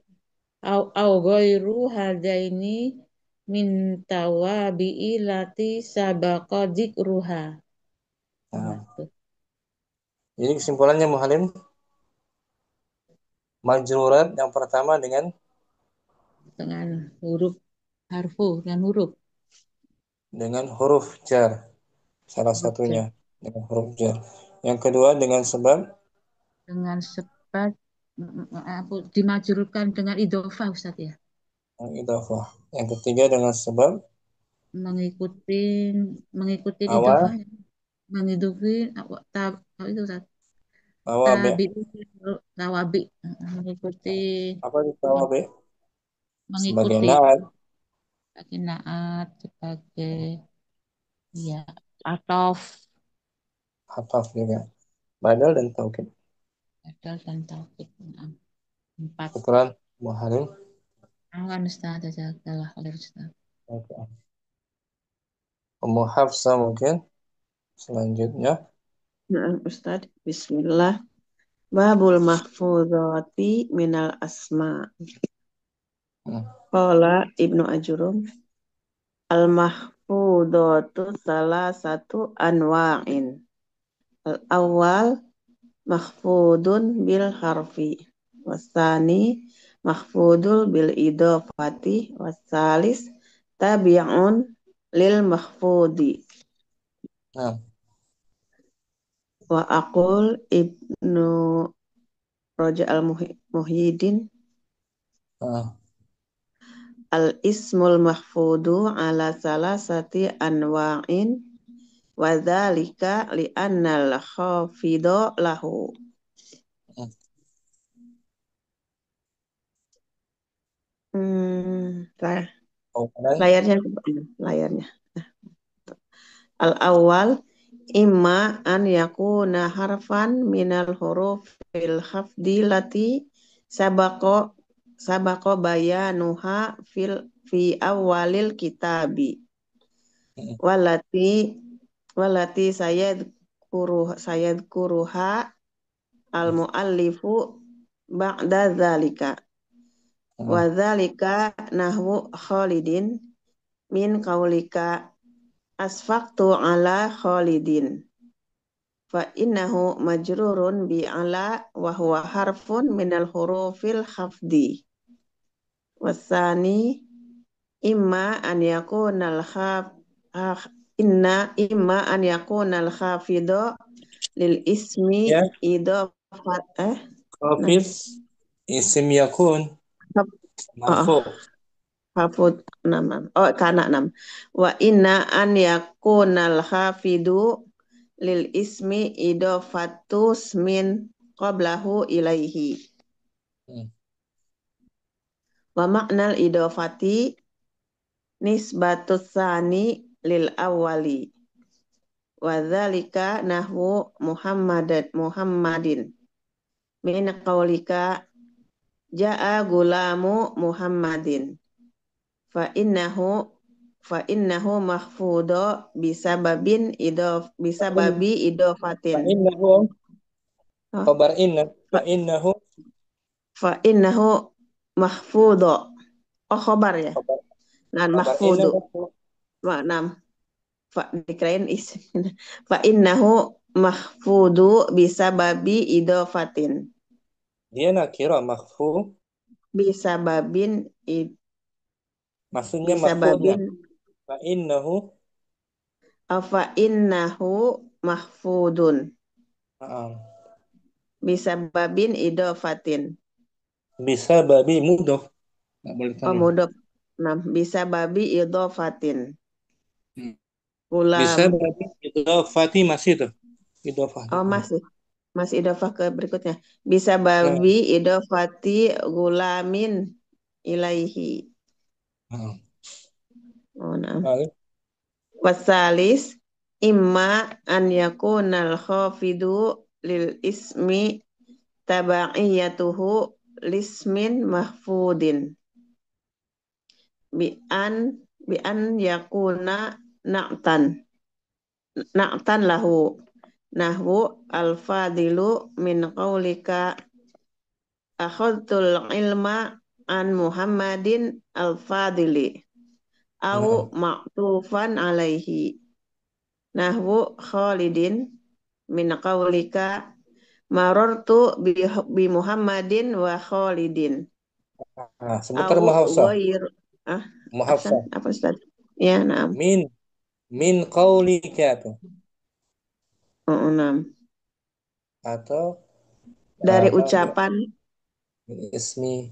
au ghairu hadaini min tawabi'i lati sabaqa zikruha nah Nah, tuh jadi kesimpulannya Muhalim, majrurat yang pertama dengan huruf harfu dan dengan huruf jar, salah huruf jar satunya dengan huruf jar. Yang kedua dengan sebab dengan sebab dimajrurkan dengan idhofah Ustaz ya idhofah. Yang ketiga dengan sebab mengikuti mengikuti idhofah awal mengikuti itu Ustaz tawabi. tabi tawabi mengikuti Apa itu tawabi? Sebagai mengikuti naat, sebagai naat sebagai ya atof hataf juga. Badal dan taukid. adal dan taukid nah, empat Syukran Muhalim. awan Ustaz jazakallah khair Ustaz Oke. Ummu Hafsah mungkin selanjutnya. Nah, Ustaz, Bismillah. Babul mahfudhati minal asma. Hmm. Qala Ibnu Ajurum. Al mahfudhatu salah satu anwa'in. Al awal mahfudun bil harfi. Wasani mahfudul bil idofati. Wasalis tabi'un lil mahfudi. Nah, Wa aqul Ibnu Raja al-Muhyiddin nah. al-ismul mahfudu ala salasati anwa'in wa dzalika li'annal khafidha lahu. Hmm. Lah, Kemudian layarnya. Al-awwal imma an yakuna harfan minal hurufil khafdi lati sabaqo sabaqo bayanuha fi awalil kitabi hmm. walati walati sayadkuruha al muallifu ba'da dzalika Wa dzalika nahwu Khalidin min qaulika asfaqtu ala Khalidin. Fa innahu majrurun bi ala wa huwa harfun minal hurufil khafdi. Wasani imma an yakuna imma an yakuna al-khafidu lil ismi Ya, idafat nah khafid isim yakun khaf- oh, marfu. khafud nama kana nam wa inna an yakuna al-khafidu lil ismi idafatus min qablahu ilaihi Hmm. wa maknal idafati nisbatus sani lil awwali wa dzalika nahwu Muhammadin min qaulika ja'a gulamu Muhammadin fa innahu mahfudo bisababi Fa idofatin innahu oh, khabar inna fa fa, innahu fa innahu mahfudo oh khobar ya khabar nah khabar inna mahfudu marfu. wa nam fa dikirain isim fa innahu mahfudu bisababi idofatin Dia nakira makhfu, bisababin maksudnya marfu'nya. bisababin Fa innahu afa innahu mahfudun na'am. bisababin idofatin Bisa babi mudhof. Nggak boleh oh tanwin. mudhof nah bisababi idofatin Hmm. Bisa ulam babi idhofati masih tuh. Idhofah. oh masih idofah ke berikutnya Nah, bisababi idofati gulamin ilaihi nah. oh nah Lalu, wasalis imma an yakunal khafidu lil ismi tabaiyatuhu lismin mahfudin bi an yakuna na'tan lahu nahwu al-fadilu min qaulika akhadtul ilma an Muhammadin al-fadili au nah. ma'tufan alaihi nahwu Khalidin min qaulika marartu bi Muhammadin wa Khalidin Nah, sebentar au muhafsah. ghair Hasan Muhafsah. apa Ustaz ya naam Min qaulika tuh. naam Atau dari apa ucapan ismi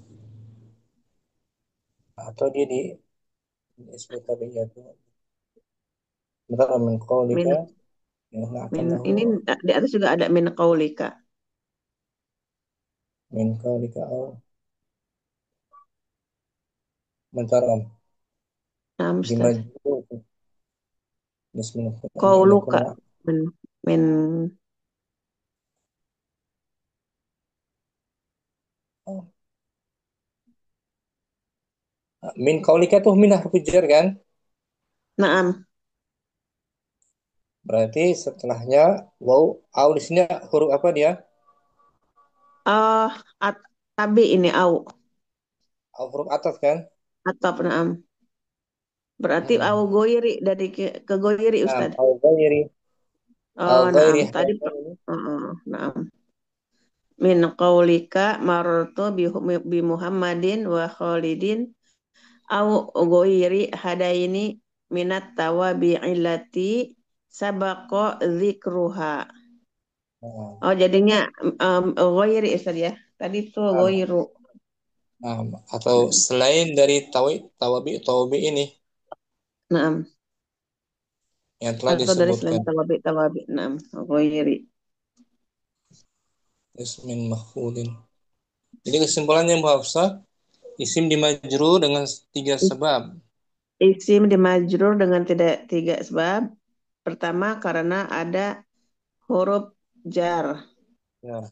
atau dia di ismi tabi'iyatu. Bentar min qaulika min ya akan lahu ini di atas juga ada min qaulika min qaulika au bentar naam di Ustaz majrur ismi qauluka yakun min min qaulika tuh min harfu jar kan? naam Berarti setelahnya wow au di sini huruf apa dia? ah tabi ini au Au huruf ataf kan? atau naam berarti Hmm. au goiri dari ke goiri Nah, Ustaz au ghairi oh naam ghairi tadi hadaini. naam min qaulika marartu bi Muhammadin wa Khalidin au goiri hadaini minat tawabi'illati sabaqa dzikruha Nah, oh jadinya goiri Ustaz ya tadi tuh nah, goiru nah, atau selain dari tawabi ini naam yang telah atau dari selain disebutkan tawabi naam goiri ismin mahfudin. Jadi kesimpulannya muhafsah isim dimajrur dengan 3 sebab. isim dimajrur dengan tidak 3 sebab pertama karena ada huruf jar Ya.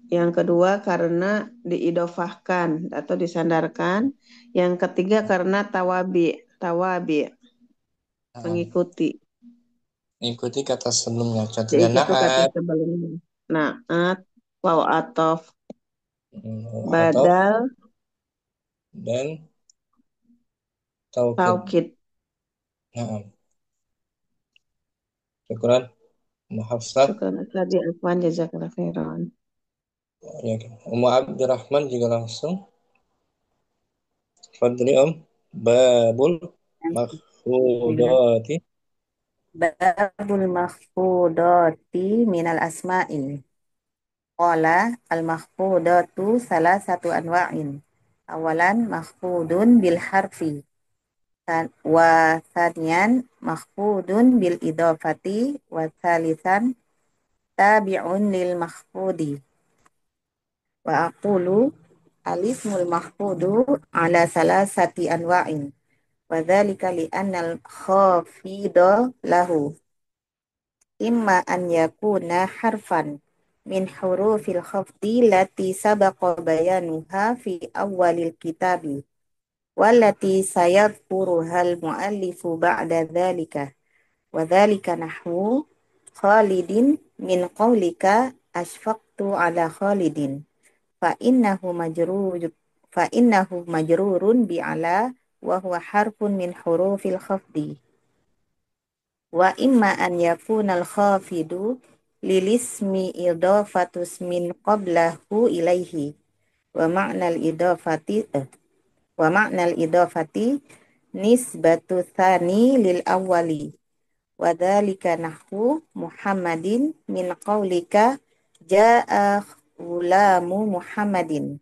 yang kedua karena diidofahkan atau disandarkan yang ketiga karena tawabi Nah, mengikuti ikuti kata sebelumnya. Contohnya yaitu kata naat sebelumnya naat waw atof atau badal dan taukid. Taukid. Nah, syukran. Muhafsah. Syukran tadi Afwan jazakallah khairan. Ya, Ummu Abdurrahman juga langsung. Fadli Babul makhfudati. Babul mahfudati minal asma'i. Qala al-mahfudatu salah satu anwa'in. Awalan mahfudun bil harfi. Wa thaniyan mahfudun bil idofati. Wa thalithan tabi'un lil mahfudi. Wa aqulu alismul mahfudu ala salasati anwa'in. Wa dhalika li annal khafida lahu imma an yakuna harfan min hurufil khafdi lati sabaqa bayanuha fi awalil kitabi wallati sayadhkuruhal muallifu ba'da dhalika wa dhalika nahwu Khalidin min qawlika asfaqtu ala Khalidin fa innahu majrurun bi ala wa huwa harfun min hurufil khafdi. Wa imma an yakuna al-khafidu lilismi idafatus min qablahu ilaihi wa ma'nal idafati nisbatu thani lil awwali wa dhalika nahwu Muhammadin min qawlika jaa ghulamu Muhammadin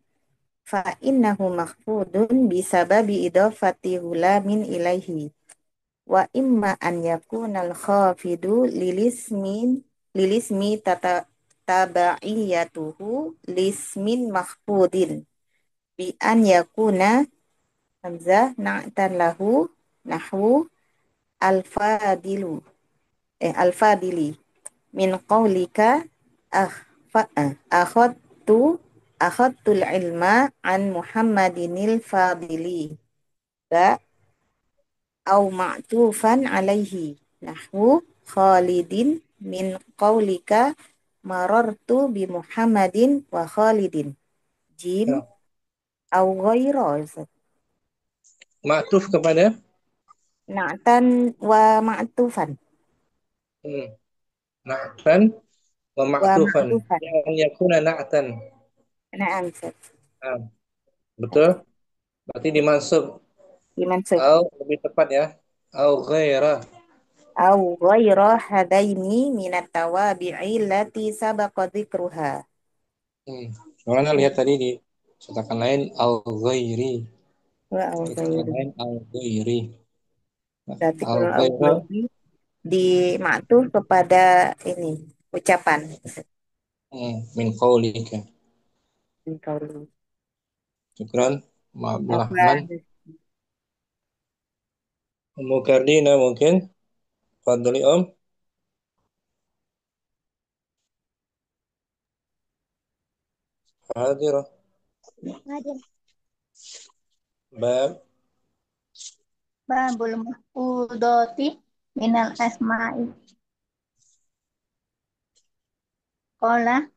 fa innahu makhfudun bisababi idafati ghulamin ilaihi wa imma an yakunal khafidu lilismi tabaiyatuhu lismin mahfudin bi an yakuna hamzah na'tan lahu nahwu alfadili min qawlika akhadtul ilma an Muhammadinil fadili ba au ma'tufan alaihi nahwu Khalidin min qaulika marartu bi Muhammadin wa Khalidin jim Ya. au ghaira Ma'tuf kepada na'tan wa ma'tufan na'tan wa wa ma'tufan. ma'tufan Yang yakuna na'tan. na'am Ustaz. Nah, betul? Berarti dimansub. Dimansub Au lebih tepat ya. Au ghaira. au ghaira hadaini minat tawabi'i lati sabaqa dzikruha Soalnya lihat tadi di cetakan lain al ghairi. wa au Cetakan ghairi lain al ghairi. berarti Al kalau au ghaira ghairi di ma'tuf kepada ini ucapan min qaulika. qauli. Syukran. Ma'abdur Apa Rahman. Ummu Kardina mungkin. Fadli Hadirah. Bab Babul mahfudati minal asma'i. Qala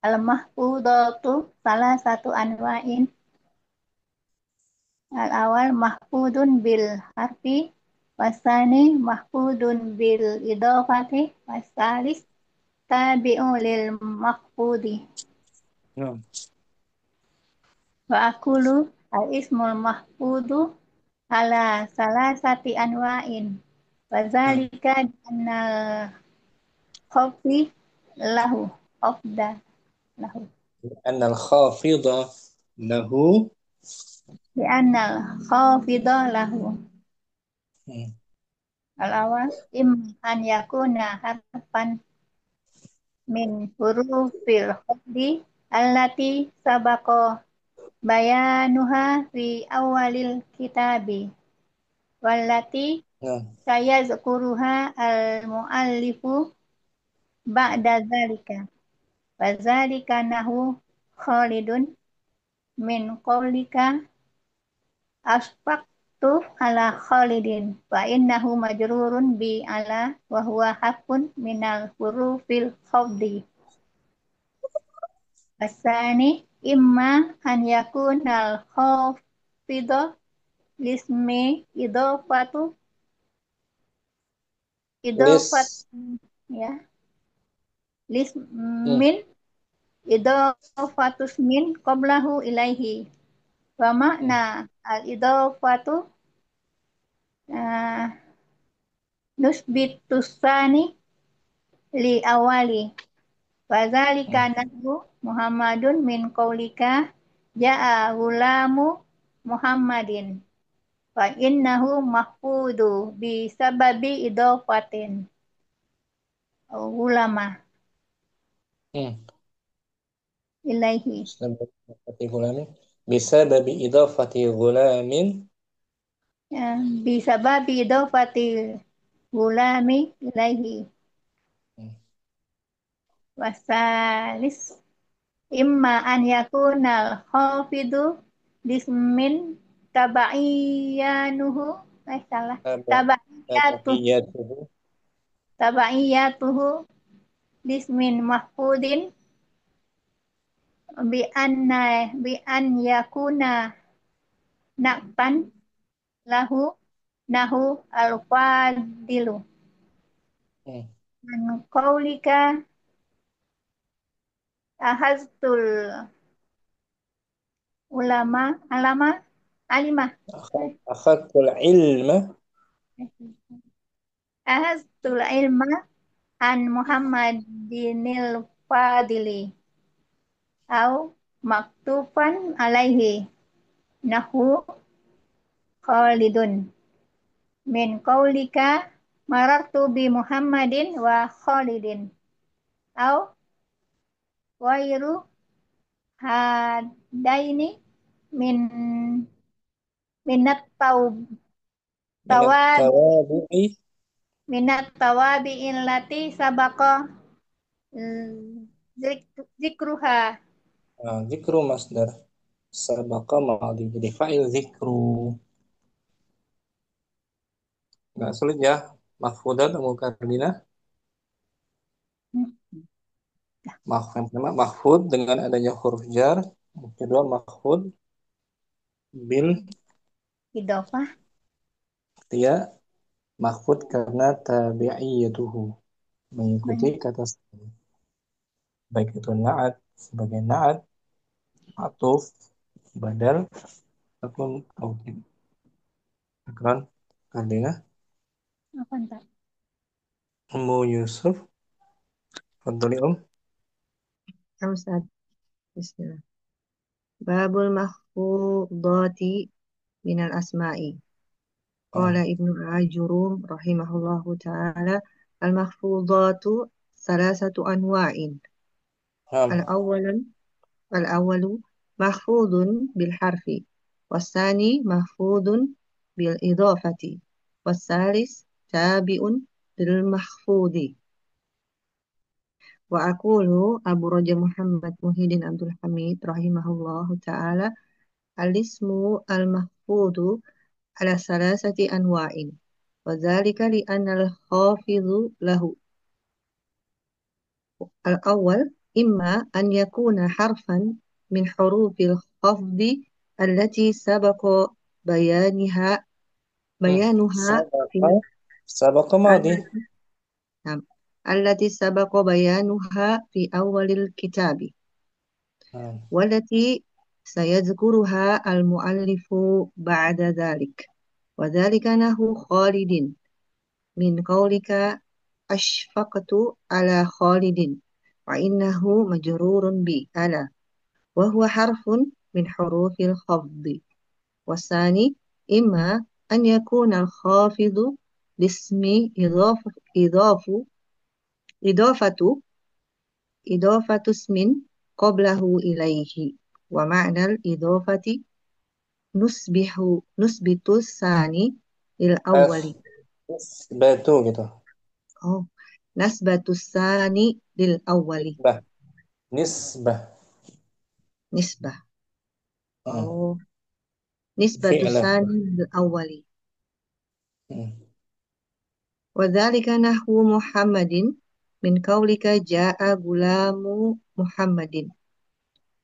al mahfudatu salah satu anwa'in. Al awal mahfudun bil harfi wasani mahfudun bil idofati wasalis tabi'u lil mahfudi. Ya. Wa akulu al ismul mahfudu ala salasati anwa'in. Wazalika annal khawfi lahu khafda lahu. Annal khafidha lahu Li'annal khafida lahu. hmm, Al-awal an yakuna harfan min hurufil khafdi allati sabaqa bayanuha fi awalil kitabi wallati ya. sayazkuruha al-muallifu ba'da zalika wa zalika nahu Khalidun min qawlika asfaqtu ala Khalidin fa innahu majrurun bi ala wa huwa hakun minal hurufil khafdi. Asani imma an yakunal khaf khafidah lismi idofatu idofat Lis. ya lis Hmm. min idofatus min qablahu ilaihi wa Hmm. makna al idofatu uh, nusbitusani li awali wa zalika Hmm. nahu Muhammadun min qaulika ja'a gulamu Muhammadin fa innahu mahfudu bi sababi idofatin ulama Hmm. ilaihi Idafati gulamin. Bisa babi idafati gulamin. ya, bi sababi idofatil gulami ilaihi Hmm. wasalis imma an yakunal khafidu dismin tabaiyanuhu salah Taba. tabaiyatu Tabahiyatuhu. tabaiyatuhu dismin mahfudin bi an yakuna naktan lahu nahu al-fadilu Hmm. an qaulika ahaztul alama alimah Akhadtul ilma. ahaztul ilma an Muhammadinil Fadili au maktufan alaihi nahu Khalidun min qaulika marartu bi Muhammadin wa Khalidin au wairu hadaini min minat Minat tawad tawabu'i. minat tawabi'in lati sabaqa zikruha Nah, zikru masdar. Sabaqa ma'adi. Jadi fa'il zikru. Nggak sulit ya. Mahfudat atau mukardinah. Yang pertama mahfud dengan adanya huruf jar. Yang kedua mahfud bil. idofah Ketiga mahfud karena tabi'iyatuhu. Mengikuti kata sebelum. Baik itu na'at sebagai na'at, atuf, badal, ataupun taukid. Akran, Kardina, apa entar Ummu Yusuf, Fadli Ustaz, bismillah. Babul mahfudati minal asma'i. Qala Ibnu Ajurum rahimahullahu ta'ala al-mahfudatu salasatu anwa'in. Nah, Al-awwalan al-awwalu mahfudun bil harfi wasani mahfudun bil idafati wasalis tabi'un bil mahfudi wa aqulu Abu Raja Muhammad Muhyiddin Abdul Hamid rahimahullahu ta'ala al-ismu al-mahfudu ala salasati anwa'in wa dzalika li anna al-khafidu lahu al-awwal imma an yakuna harfan min hurufil khafdi allati sabaqa bayaniha bayanuha fi sabaqa, sabaqa madi. allati nam, allati sabaqa bayanuha fi awwalil kitabi Nah, wallati sayadhkuruha al-muallifu ba'da dhalik wa dhalika nahu Khalidin min qawlika ashfaqtu ala Khalidin wa innahu majrurun bi ala wa huwa harfun min hurufil khafdi wasani imma an yakuna al-khafidu lismi idafatu idafatu ismin qablahu ilaihi wa ma'nal idafati nusbitu sani lil as, awwali batu gitu. oh nasbatu sani lil awwali Bah, nisbah. nisbah Hmm. oh nisbatu Fi'lah. sani lil awwali Hmm. wa dzalika nahwu Muhammadin min qaulika jaa gulamu Muhammadin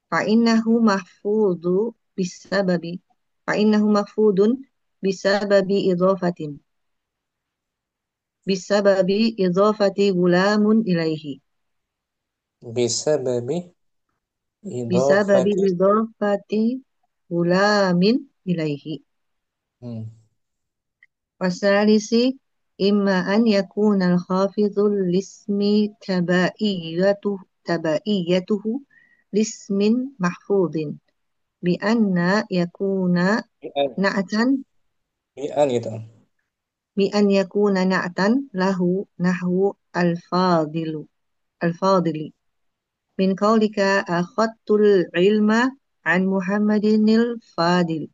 fa innahu mahfudhu bisababi فإنه مخفوض بسبب إضافة غلام إليه بسبب بسبب إضافة. إضافة غلام إليه. والثالث إما أن يكون الخافض الاسم تبعيته لاسم محفوظ بأن يكون بأن نعتا بأن gitu. له نحو الفاضل من قولك أخذت العلم عن محمد الفاضل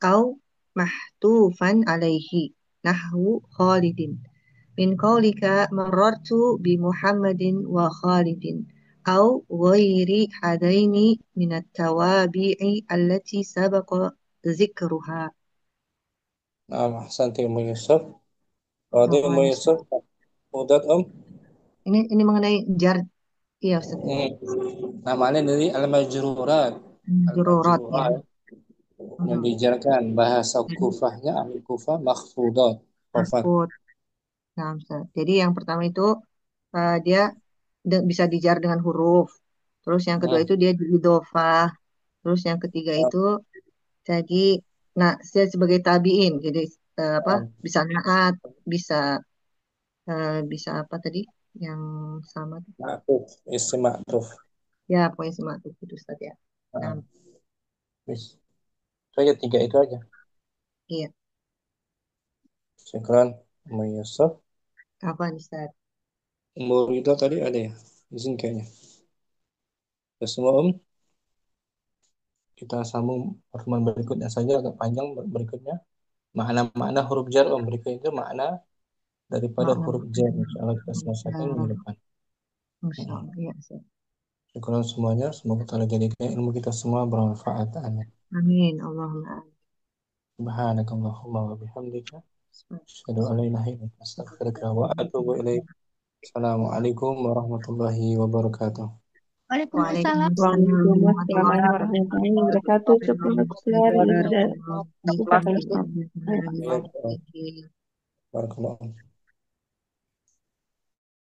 أو محتوفا عليه نحو خالد من قولك مررت بمحمد وخالد أو غير هذين من التوابع التي سبق ذكرها. Nah, Santi Umu Yusuf. Rodi Umu Afwan, Ustaz. Yusuf. Udat Ini mengenai jar, iya Ustaz. Namanya dari al-majrurat. Jururat ya. Al-majrurat yang dijarkan bahasa Jadi kufahnya ahli kufah makhfudat. Khafat. takut. Nah, Ustaz. Jadi yang pertama itu dia bisa dijar dengan huruf. Terus yang kedua itu dia diidhofah. Terus yang ketiga itu jadi saya sebagai tabiin. Jadi bisa naat, bisa bisa apa tadi yang sama tuh? Ma'tuf. Isim ma'tuf. Ya, pokoknya semak tuh itu Ustaz ya. Nah, Bis. Itu aja 3 itu aja. iya. Syukran Umu Yusuf. Apa Ustaz? Umu Ridho tadi ada ya? Izin kayaknya. Ya semua kita sambung pertemuan berikutnya saja agak panjang berikutnya. Makna-makna huruf jar berikut itu makna daripada Makna huruf jar. Insyaallah kita selesaikan minggu depan. Insya Allah, ya Ustaz. Syukur semuanya, semoga Allah jadikan ilmu kita semua bermanfaat. Amin. Allahumma amin. Subhanakallahumma wa bihamdika asyhadu an la ilaha illa anta astaghfiruka wa atubu ilaik. Assalamualaikum warahmatullahi wabarakatuh. Waalaikumsalam. Waalaikumsalam Waalaikumsalam warahmatullahi wabarakatuh. Syukran Ustaz. warahmatullahi wabarakatuh. Barakallahu.